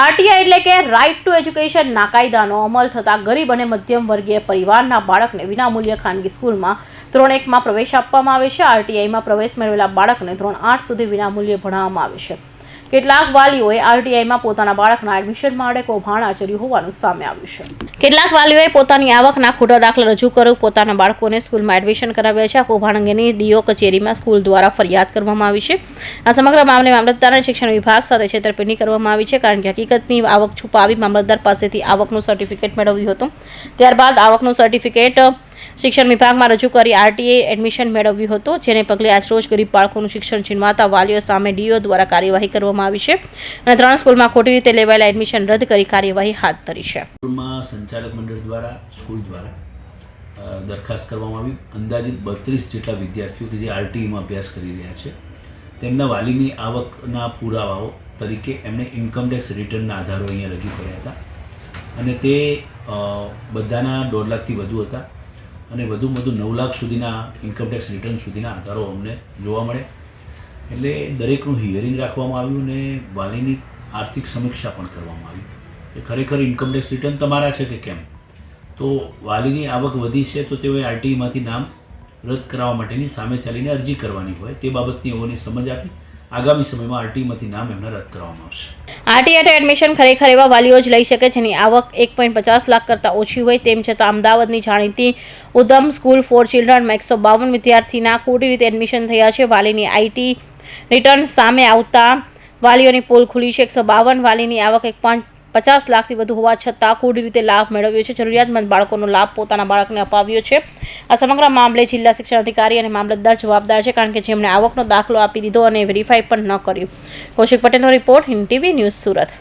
RTI એટલે કે right two એજ્યુકેશનના કાયદાનો અમલ થતાં ગરીબ અને મધ્યમ વર્ગીય પરિવારના બાળકને વિનામૂલ્યે ખાનગી સ્કૂલમાં ધોરણ 1માં પ્રવેશ આપવામાં આવે છે। આરટીઆઈમાં પ્રવેશ મેળવેલા બાળકને ધોરણ 8 સુધી વિનામૂલ્યે ભણાવવામાં આવે છે। કેટલાક વાલીઓએ આરટીઆઈમાં પોતાના બાળકના એડમિશન માટે કૌભાંડ આચર્યું હોવાનું સામે આવ્યું છે। કેટલાક વાલીઓએ પોતાની આવકના ખોટા દાખલા રજૂ કરી પોતાના બાળકોને સ્કૂલમાં એડમિશન કરાવ્યા છે। આ કૌભાંડ અંગેની ડીઓ કચેરીમાં સ્કૂલ દ્વારા ફરિયાદ કરવામાં આવી છે। આ સમગ્ર મામલે મામલતદાર અને શિક્ષણ વિભાગ સાથે છેતરપિંડી કરવામાં આવી છે, કારણ કે હકીકતની આવક છુપાવી મામલતદાર પાસેથી આવકનું સર્ટિફિકેટ મેળવ્યું હતું। ત્યારબાદ આવકનું સર્ટિફિકેટ શિક્ષણ વિભાગમાં રજૂ કરી આરટીઆઈ એડમિશન મેળવ્યું હતું, જેને પગલે આજરોજ ગરીબ બાળકોનું શિક્ષણ છીનવાતા વાલીઓ સામે ડીઓ દ્વારા કાર્યવાહી કરવામાં આવી છે અને 3 સ્કૂલમાં ખોટી રીતે લેવાયેલા એડમિશન રદ કરી કાર્યવાહી હાથ ધરી છે। સ્કૂલમાં સંચાલક મંડળ દ્વારા સ્કૂલ દ્વારા દરખાસ્ત કરવામાં આવી। અંદાજિત 32 જેટલા વિદ્યાર્થીઓ કે જે આરટીઆઈમાં અભ્યાસ કરી રહ્યા છે, તેમના વાલીની આવકના પુરાવાઓ તરીકે એમણે ઇન્કમ ટેક્સ રિટર્નના આધારો અહીંયા રજૂ કર્યા હતા અને તે બધાના 1.5 લાખથી વધુ હતા અને વધુમાં વધુ 9 લાખ સુધીના ઇન્કમ ટેક્સ રિટર્ન સુધીના આધારો અમને જોવા મળે। એટલે દરેકનું હિયરિંગ રાખવામાં આવ્યું અને વાલીની આર્થિક સમીક્ષા પણ કરવામાં આવી કે ખરેખર ઇન્કમ ટેક્સ રિટર્ન તમારા છે કે કેમ। તો વાલીની આવક વધી છે તો તેઓએ આરટીઆઈમાંથી નામ રદ કરાવવા માટેની સામે ચાલીને અરજી કરવાની હોય તે બાબતની એઓને સમજ આપી આગામી સમયમાં આરટીઆઈમાંથી નામ એમને રદ કરવામાં આવશે। આરટીઆઈ એડમિશન ખરેખર એવા વાલીઓ જ લઈ શકે જેની આવક 1.50 લાખ કરતાં ઓછી હોય। તેમ છતાં અમદાવાદની જાણીતી ઉધમ સ્કૂલ ફોર ચિલ્ડ્રનમાં 152 વિદ્યાર્થીના ખોટી રીતે એડમિશન થયા છે। વાલીની આઈટી રિટર્ન સામે આવતા વાલીઓની પોલ ખુલી છે। 152 વાલીની આવક 1.50 લાખથી વધુ હોવા છતાં ખોટી રીતે લાભ મેળવ્યો છે। જરૂરિયાતમંદ બાળકોનો લાભ પોતાના બાળકને અપાવ્યો છે। આ સમગ્ર મામલે જિલ્લા શિક્ષણ અધિકારી અને મામલતદાર જવાબદાર છે, કારણ કે જેમણે આવકનો દાખલો આપી દીધો અને વેરીફાઈ પણ ન કર્યું। કૌશિક પટેલનો report, Hind TV news, Surat.